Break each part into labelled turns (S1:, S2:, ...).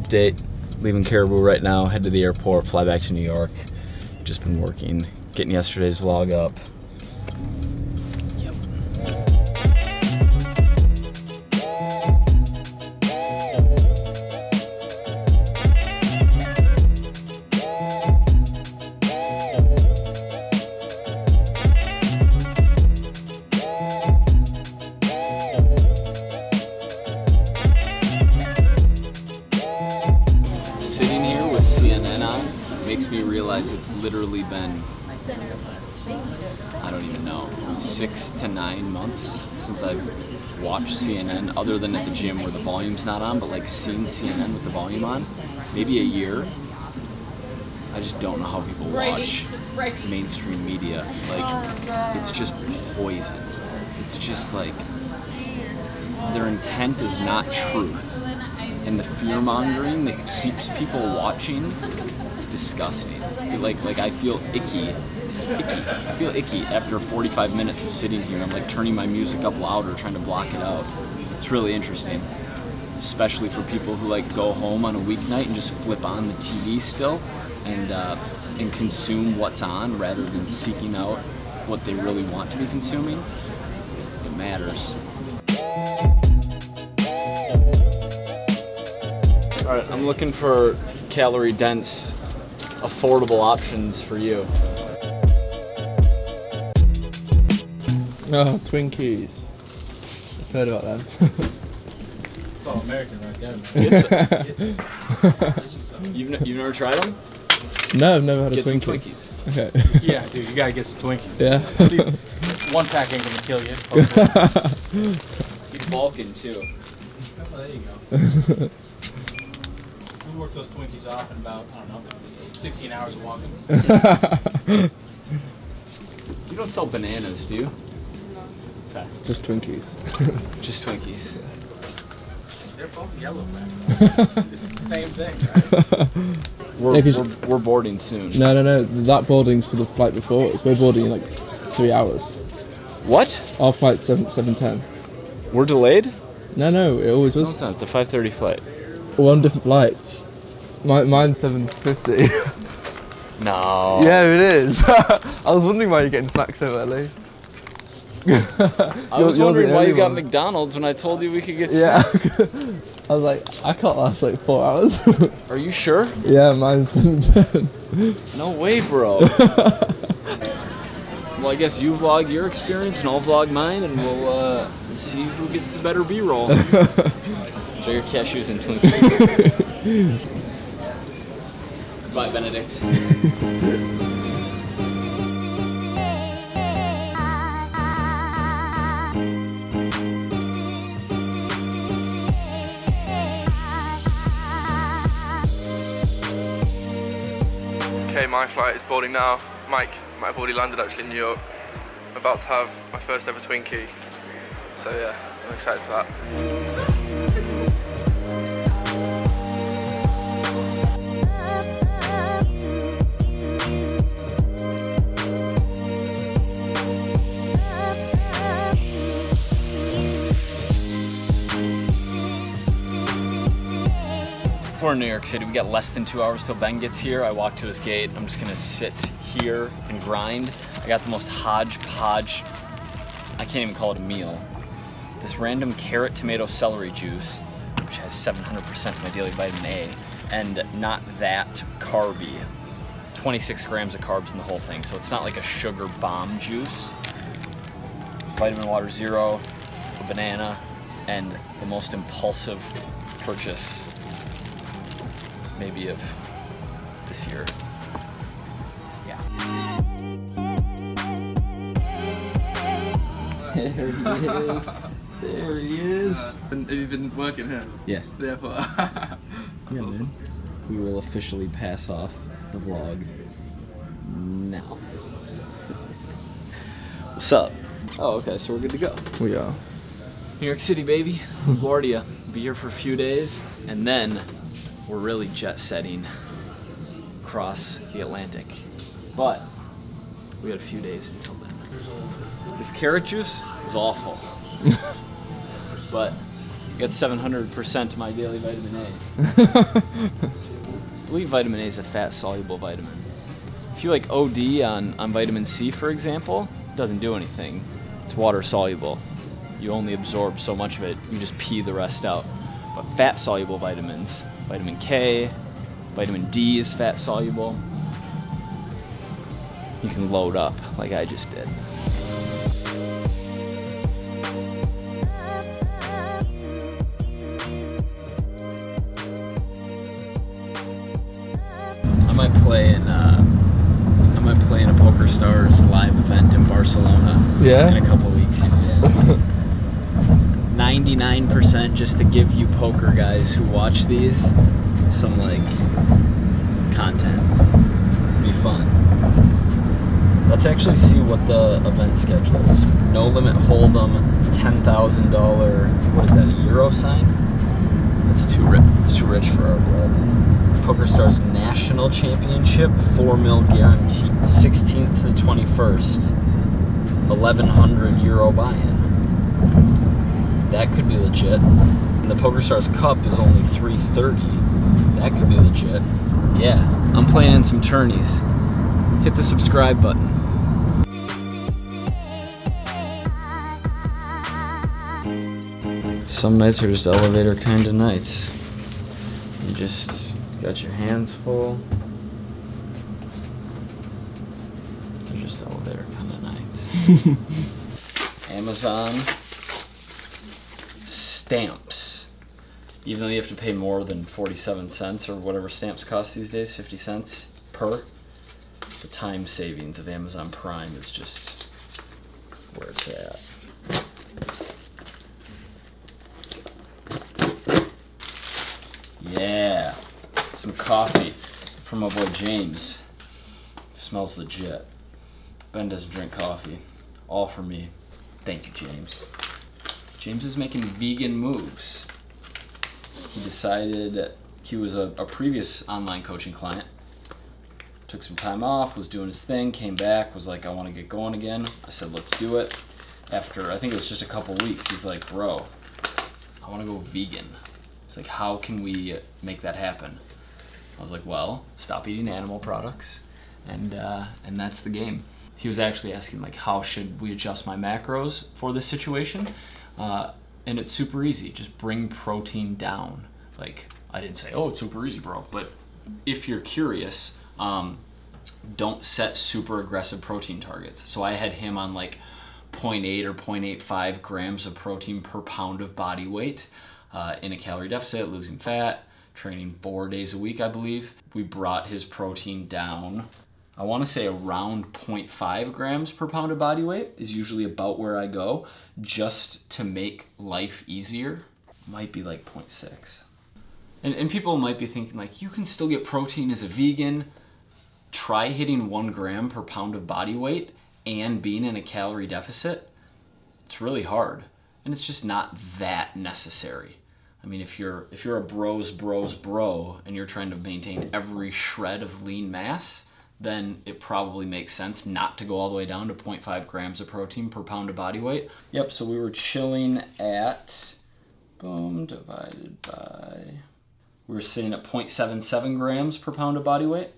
S1: update. Leaving Caribou right now, head to the airport, fly back to New York. Just been working, getting yesterday's vlog up. Yep. Sitting here with CNN on makes me realize it's literally been, I don't even know, 6 to 9 months since I've watched CNN, other than at the gym where the volume's not on, but like seen CNN with the volume on. Maybe a year. I just don't know how people watch mainstream media. Like, it's just poison. It's just like, their intent is not truth. And the fear-mongering that keeps people watching, it's disgusting. I feel icky. I feel icky after 45 minutes of sitting here. I'm like turning my music up louder, trying to block it out. It's really interesting, especially for people who like go home on a weeknight and just flip on the TV still and consume what's on rather than seeking out what they really want to be consuming. It matters. All right, I'm looking for calorie-dense, affordable options for you.
S2: Oh, Twinkies. I've heard about them.
S3: It's all American right there.
S1: You've never tried them?
S2: No, I've never had a
S1: Get
S2: Twinkie.
S1: some Twinkies.
S2: Okay.
S3: Yeah, dude, you gotta get some Twinkies.
S2: Yeah.
S3: One pack ain't gonna kill you.
S1: He's bulking too.
S3: Oh, there you go. We work those Twinkies off in about, I don't know, 16 hours of walking.
S1: You don't sell bananas, do you?
S3: No.
S1: Okay.
S2: Just Twinkies.
S1: Just Twinkies.
S3: They're both yellow, man. It's the same thing, right?
S1: We're boarding soon.
S2: No. That boarding's for the flight before. We're boarding in like 3 hours.
S1: What?
S2: Our flight's 7:10.
S1: We're delayed?
S2: No, it always
S1: No,
S2: was.
S1: it's not. It's a 5:30 flight.
S2: We're on different flights. Mine's 7:50.
S1: No.
S2: Yeah, it is. I was wondering why you're getting snacks so early.
S1: I was wondering why you got McDonald's when I told you we could get snacks.
S2: Yeah. I was like, I can't last like 4 hours.
S1: Are you sure?
S2: Yeah, mine's 7:10.
S1: No way, bro. Well, I guess you vlog your experience and I'll vlog mine, and we'll see who gets the better B-roll. Show your cashews and Twinkies. Goodbye, Benedict.
S4: Okay, my flight is boarding now. Mike might have already landed actually in New York. I'm about to have my first ever Twinkie. So yeah, I'm excited for that.
S1: We're in New York City. We got less than 2 hours till Ben gets here. I walk to his gate. I'm just gonna sit here and grind. I got the most hodgepodge, I can't even call it a meal. This random carrot, tomato, celery juice, which has 700% of my daily vitamin A, and not that carby. 26 grams of carbs in the whole thing, so it's not like a sugar bomb juice. Vitamin water zero, a banana, and the most impulsive purchase maybe of this year. Yeah. There he is. There he is.
S4: Have you been working here?
S1: Yeah.
S4: Therefore.
S1: Yeah, man. We will officially pass off the vlog now. What's up? Oh, okay, so we're good to go.
S2: We are.
S1: New York City, baby. LaGuardia. Be here for a few days, and then we're really jet setting across the Atlantic. But we got a few days until then. This carrot juice was awful. But I got 700% of my daily vitamin A. I believe vitamin A is a fat-soluble vitamin. If you like OD on vitamin C, for example, it doesn't do anything. It's water-soluble. You only absorb so much of it, you just pee the rest out. But fat-soluble vitamins, vitamin K, vitamin D is fat-soluble. You can load up like I just did. I might play in a Poker Stars live event in Barcelona.
S2: Yeah?
S1: In a couple weeks. Yeah. 99% just to give you poker guys who watch these some like content. It'd be fun. Let's actually see what the event schedule is. No limit hold'em, $10,000. What is that? A euro sign? That's too rich. It's too rich for our blood. Poker Stars National Championship, 4 mil guarantee. 16th to 21st, 1,100 euro buy-in. That could be legit. And the Poker Stars Cup is only $330. That could be legit. Yeah, I'm playing in some tourneys. Hit the subscribe button. Some nights are just elevator kind of nights. You just got your hands full. They're just elevator kind of nights. Amazon stamps. Even though you have to pay more than 47 cents or whatever stamps cost these days, 50 cents per, the time savings of Amazon Prime is just where it's at. Yeah, some coffee from my boy James. Smells legit. Ben doesn't drink coffee. All for me. Thank you, James. James is making vegan moves. He decided he was a previous online coaching client. Took some time off, was doing his thing, came back, was like, I want to get going again. I said, let's do it. After, I think it was just a couple weeks, he's like, bro, I want to go vegan. He's like, how can we make that happen? I was like, well, stop eating animal products, and that's the game. He was actually asking, like, how should we adjust my macros for this situation? And it's super easy. Just bring protein down. Like, I didn't say, oh, it's super easy, bro. But if you're curious, don't set super aggressive protein targets. So I had him on like 0.8 or 0.85 grams of protein per pound of body weight in a calorie deficit, losing fat, training 4 days a week, I believe. We brought his protein down. I want to say around 0.5 grams per pound of body weight is usually about where I go, just to make life easier. Might be like 0.6. And people might be thinking like, you can still get protein as a vegan. Try hitting 1 gram per pound of body weight and being in a calorie deficit. It's really hard, and it's just not that necessary. I mean, if you're a bros bro and you're trying to maintain every shred of lean mass, then it probably makes sense not to go all the way down to 0.5 grams of protein per pound of body weight. Yep, so we were chilling at, boom, divided by, we were sitting at 0.77 grams per pound of body weight,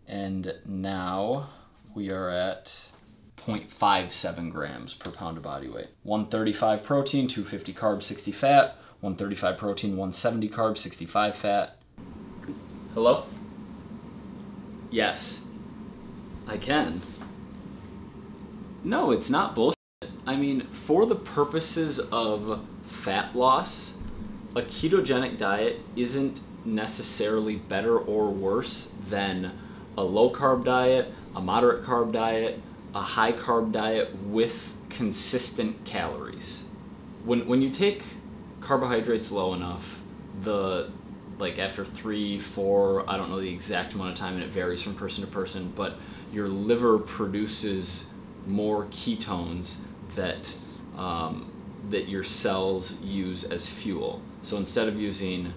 S1: and now we are at 0.57 grams per pound of body weight. 135 protein, 250 carbs, 60 fat, 135 protein, 170 carbs, 65 fat. Hello? Yes. I can. No, it's not bullshit. I mean, for the purposes of fat loss, a ketogenic diet isn't necessarily better or worse than a low carb diet, a moderate carb diet, a high carb diet with consistent calories. When you take carbohydrates low enough, like after 3, 4, I don't know the exact amount of time, and it varies from person to person, but your liver produces more ketones that your cells use as fuel. So instead of using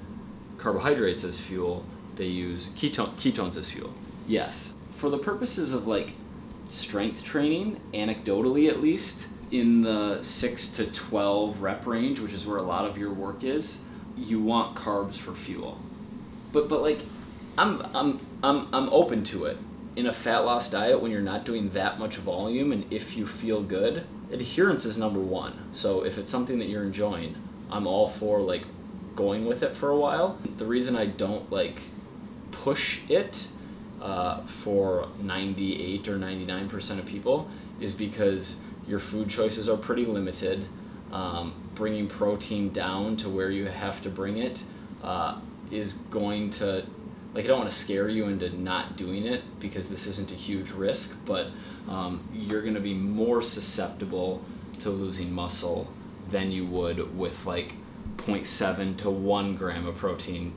S1: carbohydrates as fuel, they use ketones as fuel. Yes. For the purposes of like strength training, anecdotally at least, in the 6 to 12 rep range, which is where a lot of your work is, you want carbs for fuel. But like, I'm open to it. In a fat loss diet, when you're not doing that much volume, and if you feel good, adherence is number one. So if it's something that you're enjoying, I'm all for like going with it for a while. The reason I don't like push it for 98 or 99% of people is because your food choices are pretty limited. Bringing protein down to where you have to bring it is going to, like, I don't want to scare you into not doing it because this isn't a huge risk, but you're going to be more susceptible to losing muscle than you would with like 0.7 to 1 gram of protein.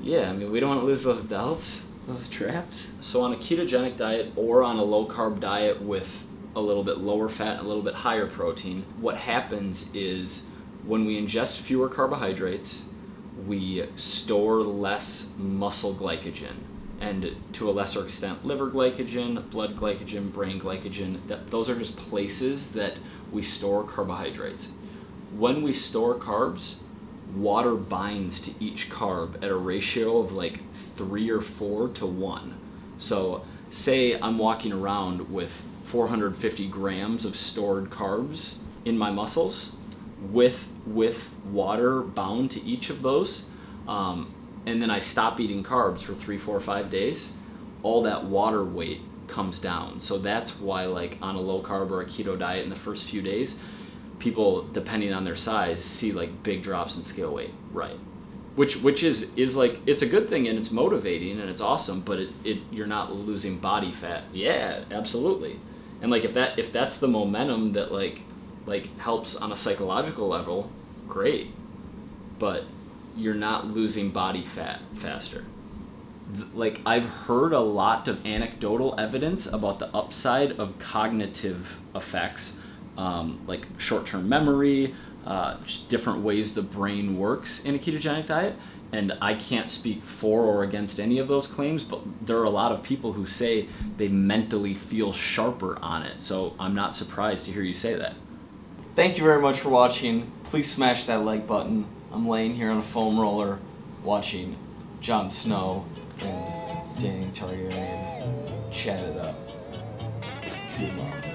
S1: Yeah, I mean, we don't want to lose those delts, those traps. So on a ketogenic diet or on a low carb diet with a little bit lower fat and a little bit higher protein, what happens is when we ingest fewer carbohydrates, we store less muscle glycogen, and to a lesser extent liver glycogen, blood glycogen, brain glycogen. Those are just places that we store carbohydrates. When we store carbs, water binds to each carb at a ratio of like 3 or 4 to 1. So say I'm walking around with 450 grams of stored carbs in my muscles with water bound to each of those, and then I stop eating carbs for 3, 4, 5 days, all that water weight comes down. So that's why, like, on a low carb or a keto diet in the first few days, people, depending on their size, see like big drops in scale weight, right? Which is like, it's a good thing and it's motivating and it's awesome, but you're not losing body fat. Yeah, absolutely. And like, if that's the momentum that like helps on a psychological level, great. But you're not losing body fat faster. Like, I've heard a lot of anecdotal evidence about the upside of cognitive effects, like short-term memory, just different ways the brain works in a ketogenic diet. And I can't speak for or against any of those claims, but there are a lot of people who say they mentally feel sharper on it. So I'm not surprised to hear you say that. Thank you very much for watching. Please smash that like button. I'm laying here on a foam roller watching Jon Snow and Dany Targaryen chat it up. See you tomorrow.